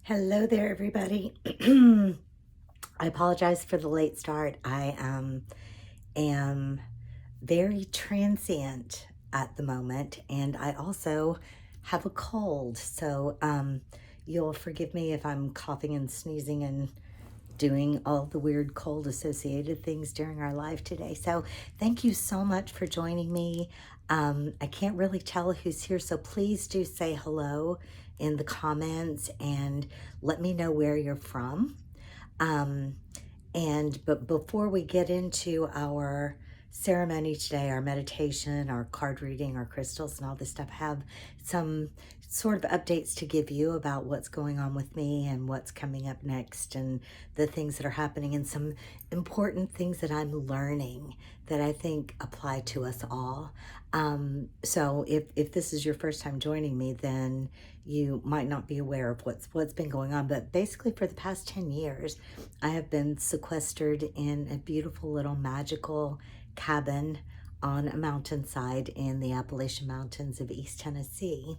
Hello there, everybody. I apologize for the late start. I am very transient at the moment, and I also have a cold. So you'll forgive me if I'm coughing and sneezing and doing all the weird cold associated things during our live today. So thank you so much for joining me. I can't really tell who's here, so please do say hello in the comments and let me know where you're from. But before we get into our ceremony today, our meditation, our card reading, our crystals, and all this stuff, I have some sort of updates to give you about what's going on with me and what's coming up next and the things that are happening and some important things that I'm learning that I think apply to us all. So if this is your first time joining me, then you might not be aware of what's been going on. But basically for the past 10 years, I have been sequestered in a beautiful little magical cabin on a mountainside in the Appalachian Mountains of East Tennessee.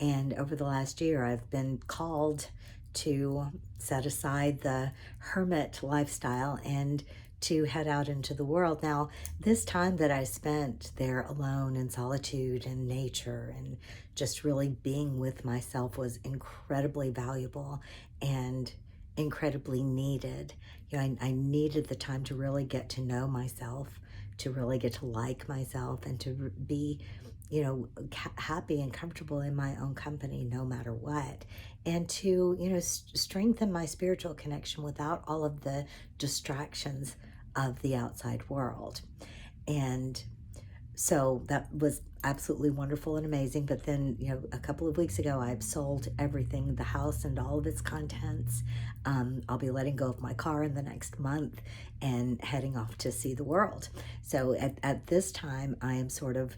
And over the last year, I've been called to set aside the hermit lifestyle and to head out into the world. Now, this time that I spent there alone in solitude and nature and just really being with myself was incredibly valuable and incredibly needed. I needed the time to really get to know myself, to really get to like myself, and to be happy and comfortable in my own company no matter what, and to strengthen my spiritual connection without all of the distractions of the outside world. And so that was absolutely wonderful and amazing. But then, a couple of weeks ago, I've sold everything, the house and all of its contents. I'll be letting go of my car in the next month and heading off to see the world. So at this time, I am sort of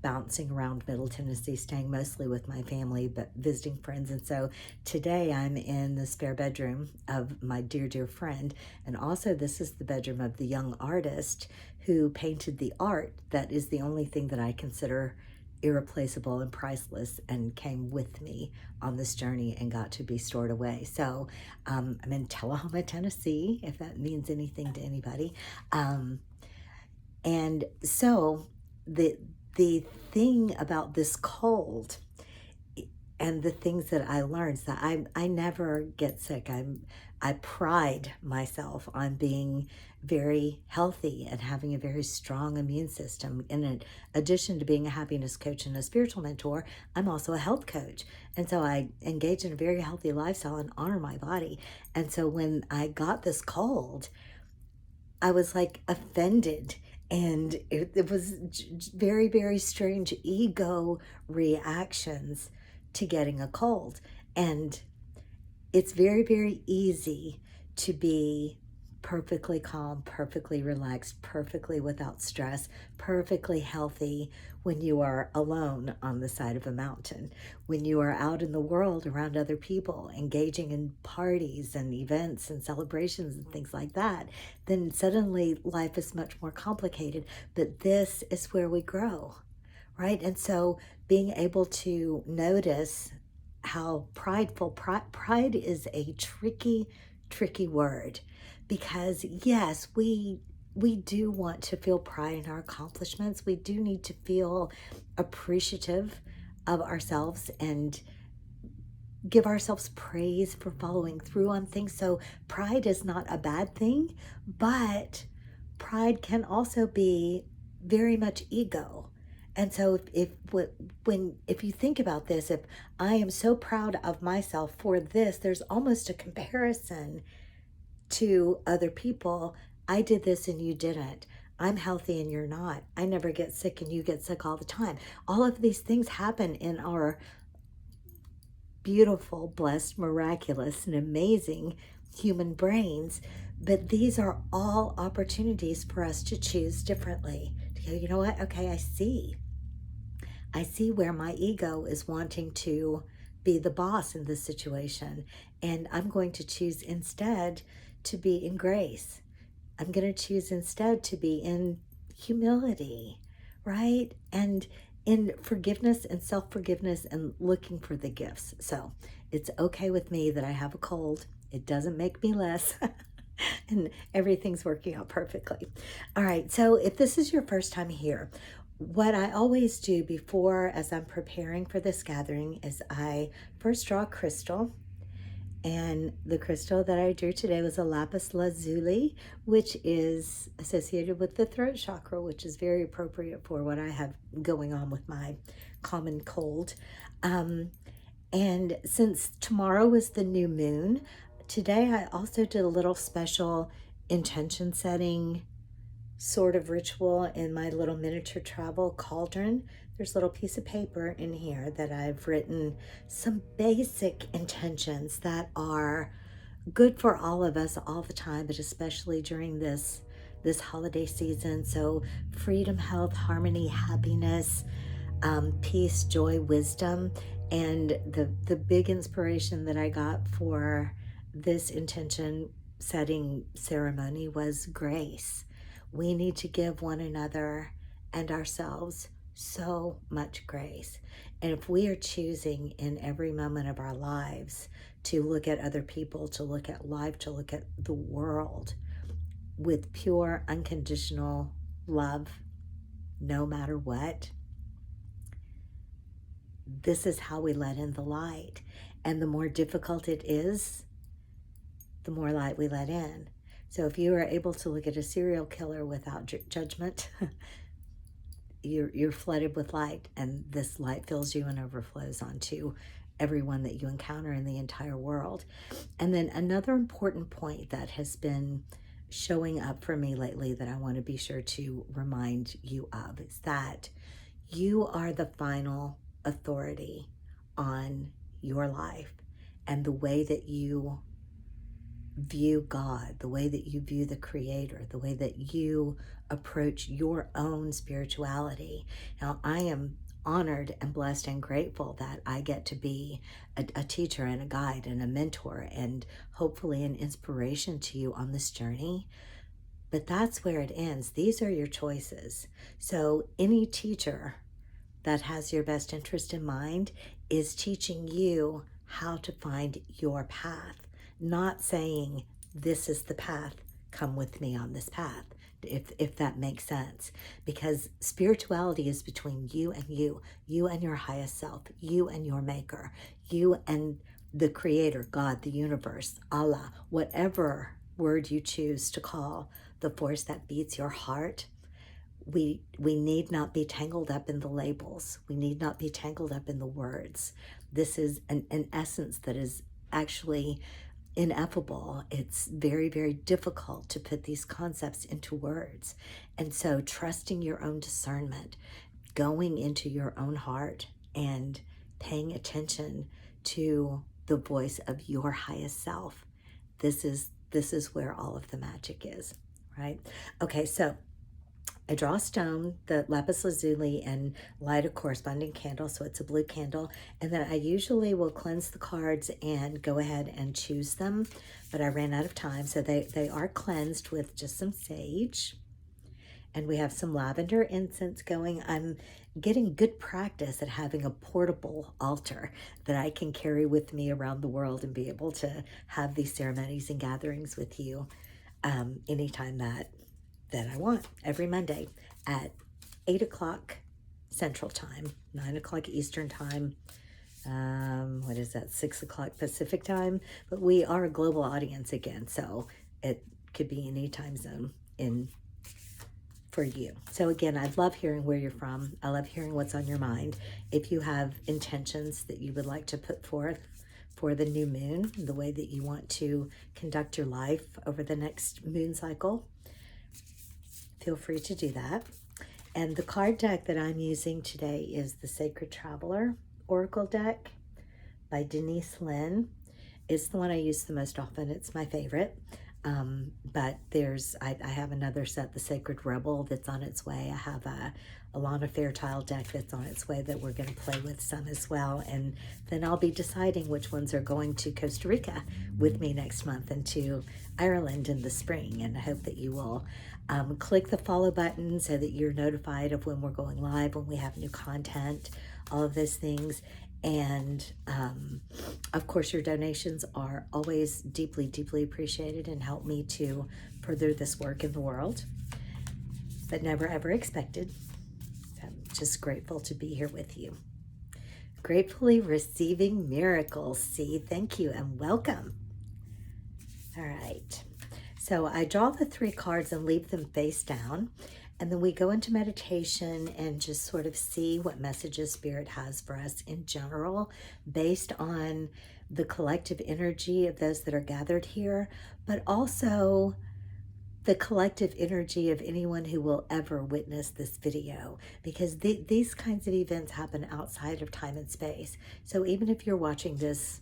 bouncing around Middle Tennessee, staying mostly with my family, but visiting friends. And so today I'm in the spare bedroom of my dear, dear friend. And also this is the bedroom of the young artist who painted the art that is the only thing that I consider irreplaceable and priceless and came with me on this journey and got to be stored away. So I'm in Tullahoma, Tennessee, if that means anything to anybody. And so the thing about this cold and the things that I learned is that I never get sick. I pride myself on being very healthy and having a very strong immune system. In addition to being a happiness coach and a spiritual mentor, I'm also a health coach. And so I engage in a very healthy lifestyle and honor my body. And so when I got this cold, I was like offended, and it was very, very strange ego reactions to getting a cold. And it's very, very easy to be perfectly calm, perfectly relaxed, perfectly without stress, perfectly healthy when you are alone on the side of a mountain. When you are out in the world around other people, engaging in parties and events and celebrations and things like that, then suddenly life is much more complicated. But this is where we grow, right? And so being able to notice how pride is a tricky word, because yes, we do want to feel pride in our accomplishments. We do need to feel appreciative of ourselves and give ourselves praise for following through on things. So pride is not a bad thing, but pride can also be very much ego. And so if you think about this, if I am so proud of myself for this, there's almost a comparison to other people. I did this and you didn't. I'm healthy and you're not. I never get sick and you get sick all the time. All of these things happen in our beautiful, blessed, miraculous, and amazing human brains. But these are all opportunities for us to choose differently. To go, you know what? Okay, I see where my ego is wanting to be the boss in this situation. And I'm going to choose instead to be in grace. I'm going to choose instead to be in humility, right? And in forgiveness and self-forgiveness and looking for the gifts. So it's okay with me that I have a cold. It doesn't make me less. And everything's working out perfectly. All right, so if this is your first time here, what I always do before, as I'm preparing for this gathering, is I first draw a crystal. And the crystal that I drew today was a lapis lazuli, which is associated with the throat chakra, which is very appropriate for what I have going on with my common cold. And since tomorrow is the new moon, today I also did a little special intention setting sort of ritual in my little miniature travel cauldron. There's a little piece of paper in here that I've written some basic intentions that are good for all of us all the time, but especially during this holiday season. So freedom, health, harmony, happiness, peace, joy, wisdom. And the big inspiration that I got for this intention setting ceremony was grace. We need to give one another and ourselves so much grace. And if we are choosing in every moment of our lives to look at other people, to look at life, to look at the world with pure, unconditional love, no matter what, this is how we let in the light. And the more difficult it is, the more light we let in. So if you are able to look at a serial killer without judgment, you're flooded with light, and this light fills you and overflows onto everyone that you encounter in the entire world. And then another important point that has been showing up for me lately that I want to be sure to remind you of is that you are the final authority on your life and the way that you view God, the way that you view the Creator, the way that you approach your own spirituality. Now, I am honored and blessed and grateful that I get to be a teacher and a guide and a mentor and hopefully an inspiration to you on this journey. But that's where it ends. These are your choices. So any teacher that has your best interest in mind is teaching you how to find your path, not saying this is the path, come with me on this path, if that makes sense. Because spirituality is between you and your highest self, you and your maker, you and the Creator, God, the universe, Allah, whatever word you choose to call the force that beats your heart. We need not be tangled up in the labels. We need not be tangled up in the words. This is an essence that is actually ineffable. It's very, very difficult to put these concepts into words. And so trusting your own discernment, going into your own heart and paying attention to the voice of your highest self. This is where all of the magic is, right? Okay, so I draw a stone, the lapis lazuli, and light a corresponding candle, so it's a blue candle. And then I usually will cleanse the cards and go ahead and choose them, but I ran out of time, so they are cleansed with just some sage. And we have some lavender incense going. I'm getting good practice at having a portable altar that I can carry with me around the world and be able to have these ceremonies and gatherings with you anytime that I want, every Monday at 8 o'clock Central Time, 9 o'clock Eastern Time, what is that, 6 o'clock Pacific Time? But we are a global audience again, so it could be any time zone for you. So again, I love hearing where you're from. I love hearing what's on your mind. If you have intentions that you would like to put forth for the new moon, the way that you want to conduct your life over the next moon cycle, feel free to do that. And the card deck that I'm using today is the Sacred Traveler Oracle deck by Denise Lynn. It's the one I use the most often. It's my favorite. But I have another set, the Sacred Rebel, that's on its way. I have a Alana Fairchild deck that's on its way that we're going to play with some as well. And then I'll be deciding which ones are going to Costa Rica with me next month and to Ireland in the spring. And I hope that you will click the follow button so that you're notified of when we're going live, when we have new content, all of those things. And of course, your donations are always deeply, deeply appreciated and help me to further this work in the world, but never ever expected. I'm just grateful to be here with you. Gratefully receiving miracles. See, thank you and welcome. All right. So I draw the 3 cards and leave them face down. And then we go into meditation and just sort of see what messages Spirit has for us in general, based on the collective energy of those that are gathered here, but also the collective energy of anyone who will ever witness this video, because these kinds of events happen outside of time and space. So even if you're watching this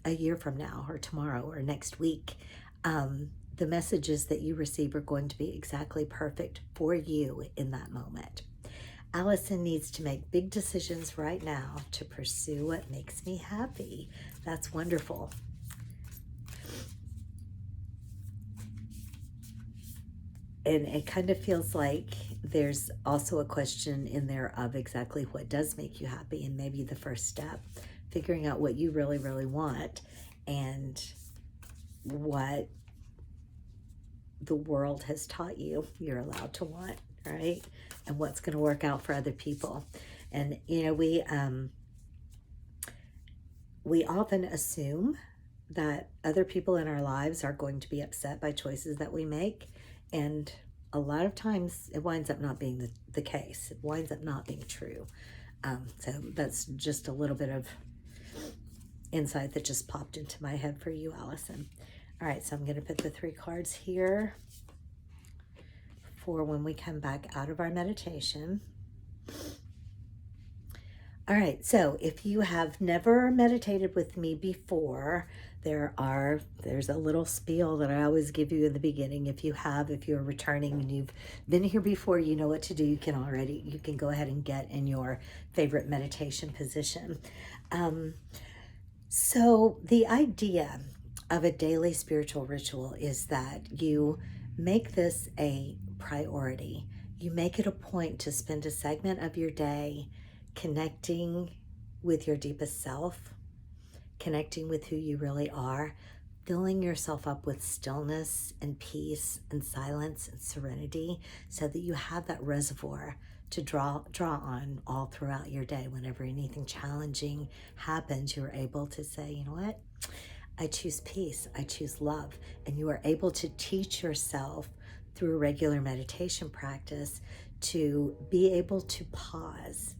a year from now or tomorrow or next week, the messages that you receive are going to be exactly perfect for you in that moment. Allison needs to make big decisions right now to pursue what makes me happy. That's wonderful. And it kind of feels like there's also a question in there of exactly what does make you happy, and maybe the first step, figuring out what you really, really want and what the world has taught you you're allowed to want, right? And what's going to work out for other people. And you know, we often assume that other people in our lives are going to be upset by choices that we make, and a lot of times it winds up not being the case. It winds up not being true. So that's just a little bit of insight that just popped into my head for you, Allison. All right, so I'm going to put the 3 cards here for when we come back out of our meditation. All right, so if you have never meditated with me before, there's a little spiel that I always give you in the beginning. If you're returning and you've been here before, you know what to do. You can go ahead and get in your favorite meditation position. So the idea of a daily spiritual ritual is that you make this a priority. You make it a point to spend a segment of your day connecting with your deepest self, connecting with who you really are, filling yourself up with stillness and peace and silence and serenity, so that you have that reservoir to draw on all throughout your day. Whenever anything challenging happens, you're able to say, you know what? I choose peace, I choose love. And you are able to teach yourself through a regular meditation practice to be able to pause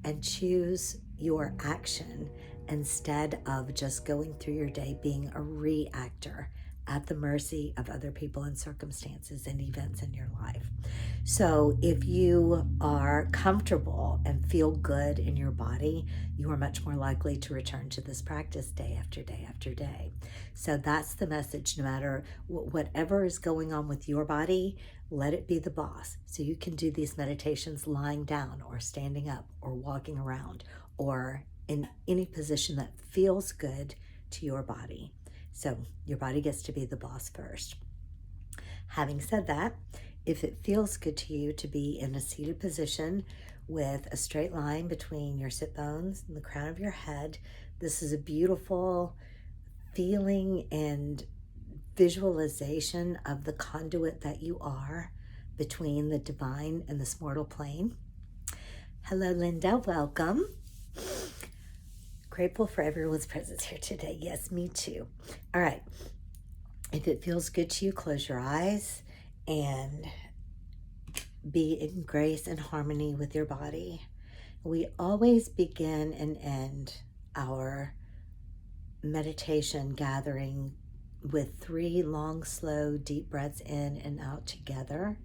and choose your action instead of just going through your day being a reactor at the mercy of other people and circumstances and events in your life. So if you are comfortable and feel good in your body, you are much more likely to return to this practice day after day after day. So that's the message. No matter whatever is going on with your body, let it be the boss. So you can do these meditations lying down or standing up or walking around or in any position that feels good to your body. So your body gets to be the boss first. Having said that, if it feels good to you to be in a seated position with a straight line between your sit bones and the crown of your head, this is a beautiful feeling and visualization of the conduit that you are between the divine and this mortal plane. Hello, Linda. Welcome. Grateful for everyone's presence here today. Yes, me too. All right. If it feels good to you, close your eyes and be in grace and harmony with your body. We always begin and end our meditation gathering with 3 long, slow, deep breaths in and out together.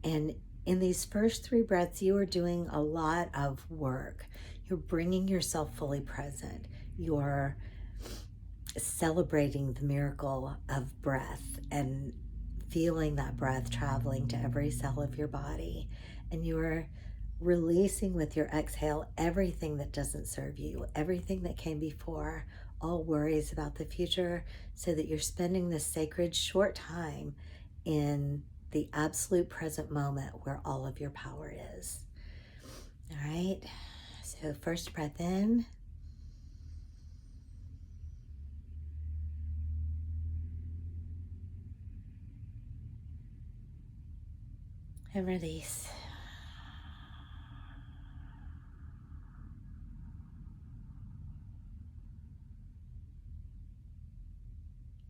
And in these first 3 breaths, you are doing a lot of work. You're bringing yourself fully present. You're celebrating the miracle of breath and feeling that breath traveling to every cell of your body. And you are releasing with your exhale everything that doesn't serve you, everything that came before, all worries about the future, so that you're spending this sacred short time in the absolute present moment where all of your power is. All right. So first breath in. And release.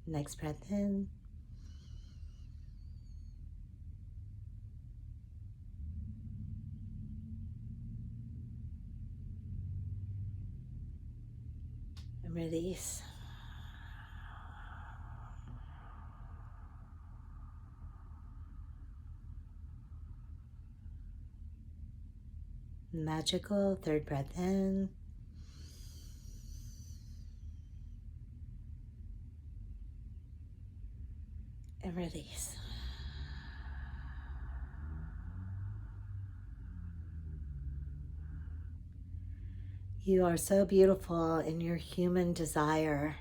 Next breath in. And release. Magical third breath in. And release. You are so beautiful in your human desire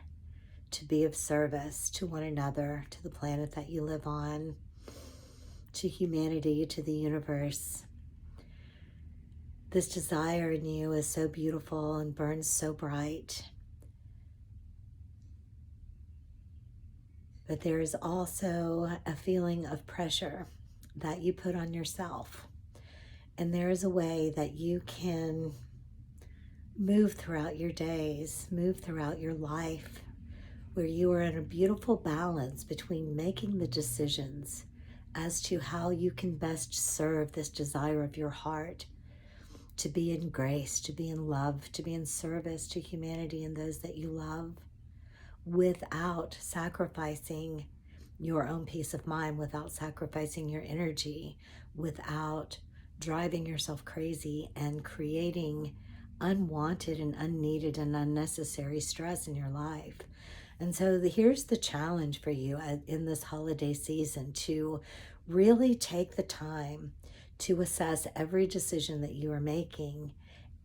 to be of service to one another, to the planet that you live on, to humanity, to the universe. This desire in you is so beautiful and burns so bright. But there is also a feeling of pressure that you put on yourself. And there is a way that you can move throughout your days, move throughout your life, where you are in a beautiful balance between making the decisions as to how you can best serve this desire of your heart to be in grace, to be in love, to be in service to humanity and those that you love, without sacrificing your own peace of mind, without sacrificing your energy, without driving yourself crazy and creating unwanted and unneeded and unnecessary stress in your life. And so here's the challenge for you in this holiday season, to really take the time to assess every decision that you are making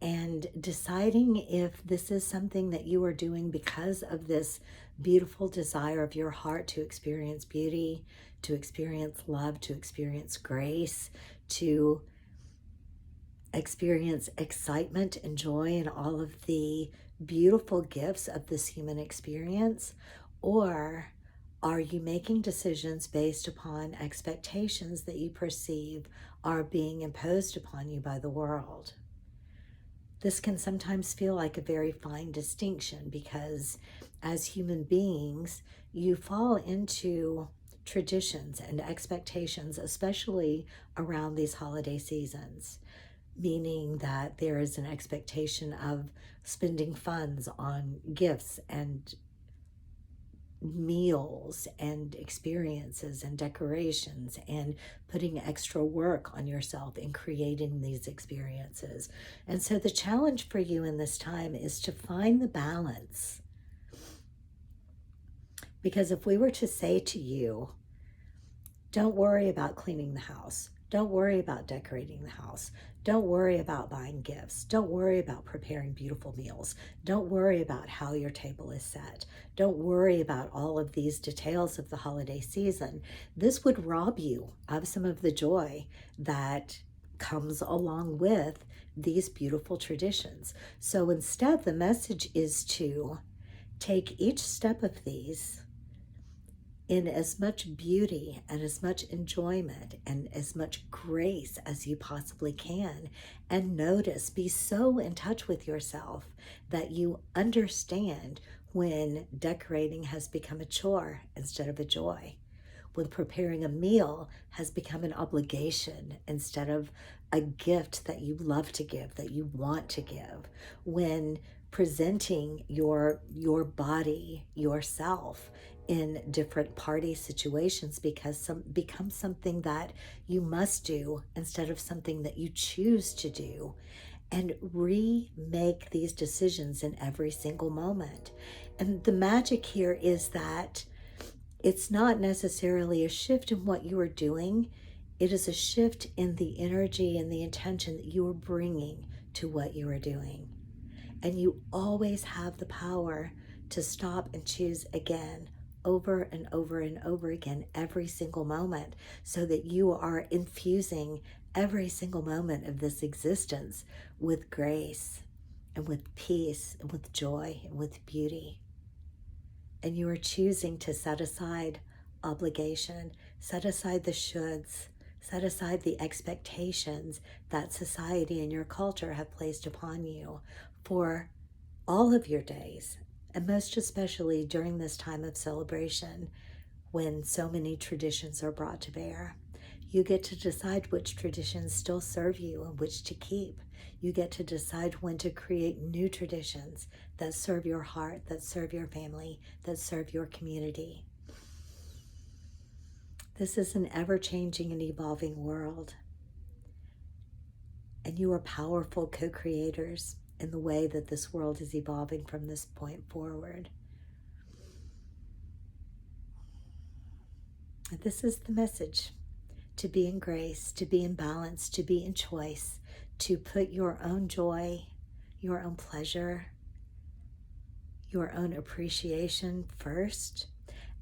and deciding if this is something that you are doing because of this beautiful desire of your heart to experience beauty, to experience love, to experience grace, to experience excitement and joy and all of the beautiful gifts of this human experience? Or are you making decisions based upon expectations that you perceive are being imposed upon you by the world? This can sometimes feel like a very fine distinction, because as human beings, you fall into traditions and expectations, especially around these holiday seasons, meaning that there is an expectation of spending funds on gifts and meals and experiences and decorations, and putting extra work on yourself in creating these experiences. And so the challenge for you in this time is to find the balance. Because if we were to say to you, don't worry about cleaning the house, don't worry about decorating the house, don't worry about buying gifts, don't worry about preparing beautiful meals, don't worry about how your table is set, don't worry about all of these details of the holiday season, this would rob you of some of the joy that comes along with these beautiful traditions. So instead, the message is to take each step of these in as much beauty and as much enjoyment and as much grace as you possibly can. And notice, be so in touch with yourself that you understand when decorating has become a chore instead of a joy, when preparing a meal has become an obligation instead of a gift that you love to give, that you want to give, when presenting your body, yourself, in different party situations becomes something that you must do instead of something that you choose to do. and remake these decisions in every single moment. And the magic here is that it's not necessarily a shift in what you are doing. It is a shift in the energy and the intention that you are bringing to what you are doing. And you always have the power to stop and choose again, over and over and over again, every single moment, so that you are infusing every single moment of this existence with grace and with peace and with joy and with beauty. And you are choosing to set aside obligation, set aside the shoulds, set aside the expectations that society and your culture have placed upon you for all of your days, and most especially during this time of celebration when so many traditions are brought to bear. You get to decide which traditions still serve you and which to keep. You get to decide when to create new traditions that serve your heart, that serve your family, that serve your community. This is an ever-changing and evolving world, and you are powerful co-creators in the way that this world is evolving from this point forward. And this is the message: to be in grace, to be in balance, to be in choice, to put your own joy, your own pleasure, your own appreciation first,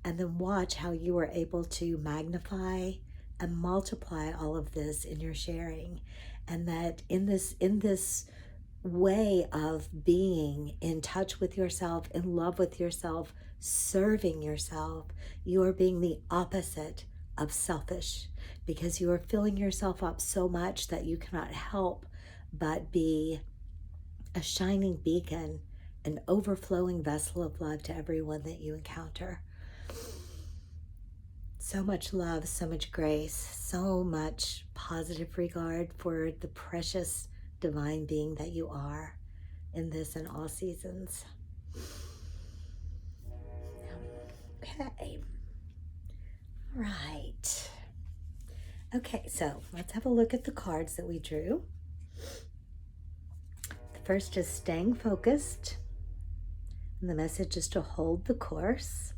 and then watch how you are able to magnify and multiply all of this in your sharing. And that in this way of being in touch with yourself, in love with yourself, serving yourself, you are being the opposite of selfish, because you are filling yourself up so much that you cannot help but be a shining beacon, an overflowing vessel of love to everyone that you encounter. So much love, so much grace, so much positive regard for the precious divine being that you are in this and all seasons. Okay. Right. Okay, so let's have a look at the cards that we drew. The first is staying focused, and the message is to hold the course.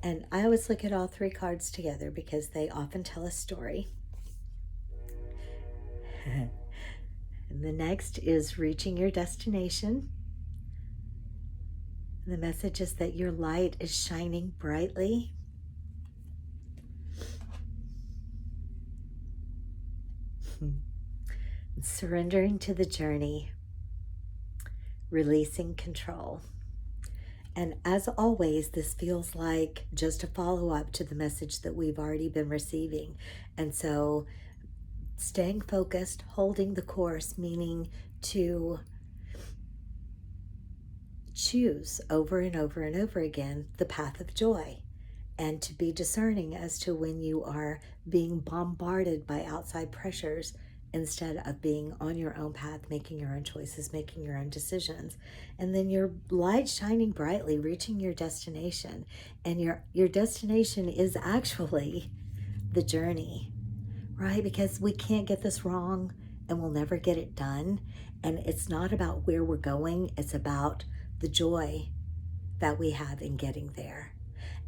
And I always look at all three cards together because they often tell a story. And the next is reaching your destination. And the message is that your light is shining brightly. Surrendering to the journey, releasing control. And as always, this feels like just a follow-up to the message that we've already been receiving. And so staying focused, holding the course, meaning to choose over and over and over again the path of joy, and to be discerning as to when you are being bombarded by outside pressures instead of being on your own path, making your own choices, making your own decisions. And then your light shining brightly, reaching your destination. And your destination is actually the journey, right? Because we can't get this wrong and we'll never get it done. And it's not about where we're going, it's about the joy that we have in getting there.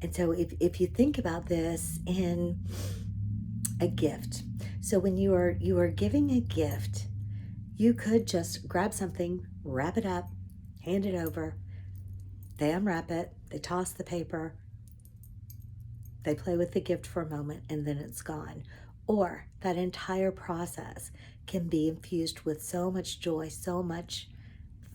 And so if you think about this in a gift, so when you are giving a gift, you could just grab something, wrap it up, hand it over, they unwrap it, they toss the paper, they play with the gift for a moment, and then it's gone. Or that entire process can be infused with so much joy, so much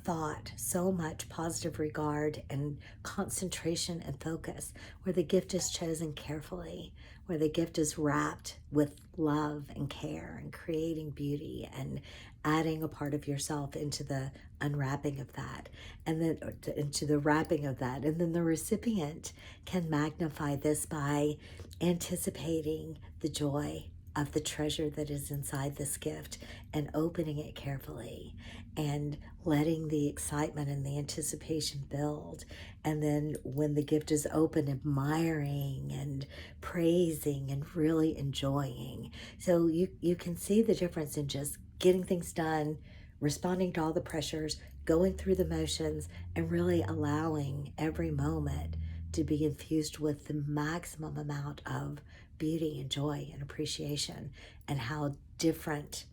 thought, so much positive regard and concentration and focus, where the gift is chosen carefully, where the gift is wrapped with love and care and creating beauty and adding a part of yourself into the unwrapping of that, and then into the wrapping of that. And then the recipient can magnify this by anticipating the joy of the treasure that is inside this gift and opening it carefully and letting the excitement and the anticipation build. And then when the gift is open, admiring and praising and really enjoying. So you can see the difference in just getting things done, responding to all the pressures, going through the motions, and really allowing every moment to be infused with the maximum amount of beauty and joy and appreciation, and how different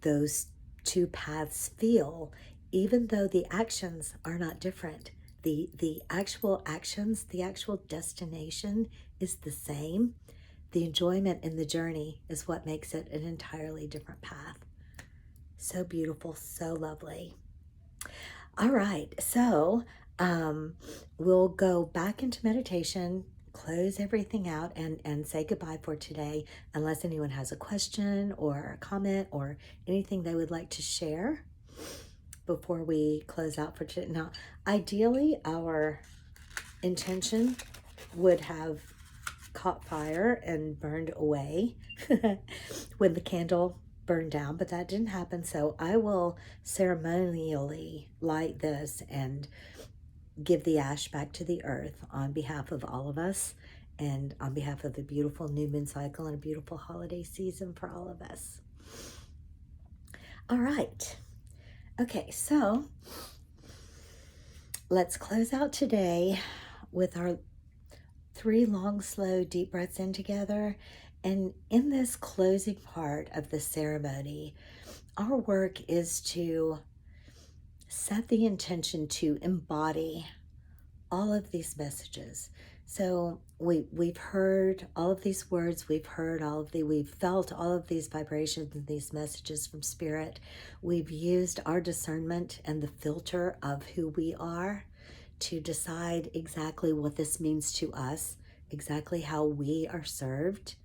those two paths feel, even though the actions are not different. The actual actions, the actual destination is the same. The enjoyment in the journey is what makes it an entirely different path. So beautiful, so lovely. All right, so we'll go back into meditation, close everything out, and say goodbye for today, unless anyone has a question or a comment or anything they would like to share before we close out for today. Now, ideally, our intention would have caught fire and burned away when the candle burned down, but that didn't happen. So I will ceremonially light this and give the ash back to the earth on behalf of all of us, and on behalf of the beautiful new moon cycle and a beautiful holiday season for all of us. All right. Okay, so let's close out today with our 3 long, slow, deep breaths in together. And in this closing part of the ceremony, our work is to set the intention to embody all of these messages. So we've heard all of these words, we've felt all of these vibrations and these messages from Spirit. We've used our discernment and the filter of who we are to decide exactly what this means to us, exactly how we are served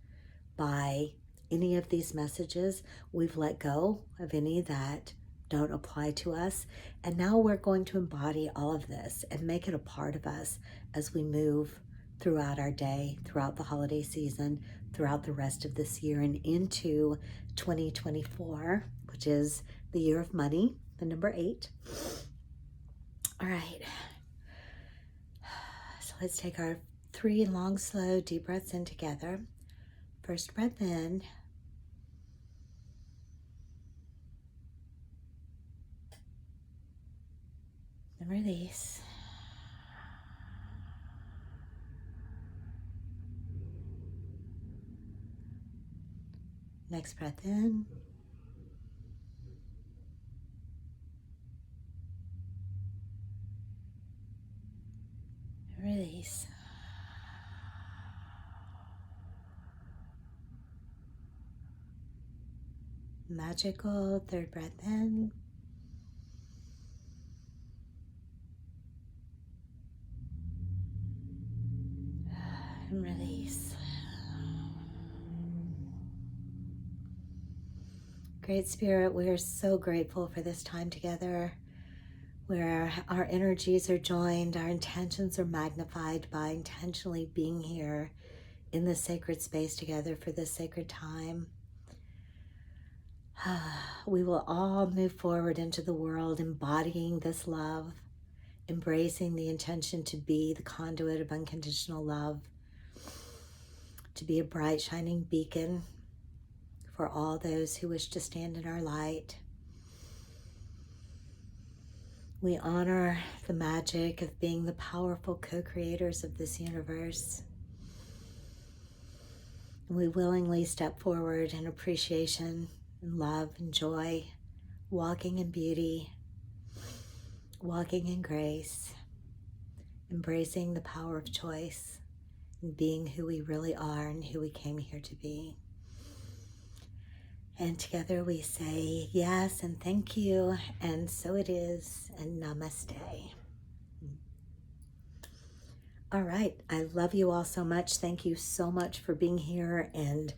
by any of these messages. We've let go of any that don't apply to us. And now we're going to embody all of this and make it a part of us as we move throughout our day, throughout the holiday season, throughout the rest of this year, and into 2024, which is the year of money, the number 8. All right. So let's take our 3 long, slow, deep breaths in together. First breath in. And release. Next breath in. And release. Magical third breath in. And release. Great Spirit, we are so grateful for this time together, where our energies are joined, our intentions are magnified by intentionally being here in this sacred space together for this sacred time. We will all move forward into the world embodying this love, embracing the intention to be the conduit of unconditional love, to be a bright, shining beacon for all those who wish to stand in our light. We honor the magic of being the powerful co-creators of this universe. We willingly step forward in appreciation and love and joy, walking in beauty, walking in grace, embracing the power of choice, and being who we really are and who we came here to be. And together we say yes and thank you, and so it is, and namaste. All right, I love you all so much. Thank you so much for being here and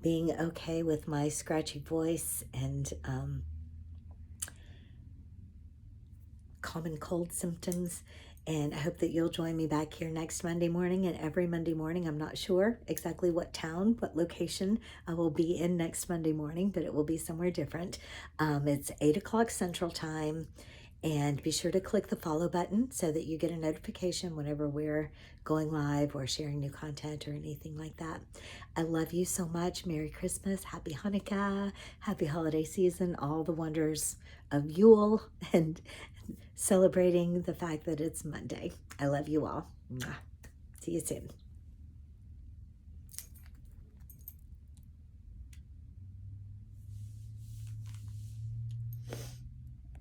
being okay with my scratchy voice and common cold symptoms. And I hope that you'll join me back here next Monday morning and every Monday morning. I'm not sure exactly what town, what location I will be in next Monday morning, but it will be somewhere different. It's 8 o'clock Central Time, And be sure to click the follow button so that you get a notification whenever we're going live or sharing new content or anything like that. I love you so much. Merry Christmas, Happy Hanukkah, Happy Holiday Season, all the wonders of Yule and celebrating the fact that it's Monday. I love you all. Mwah. See you soon.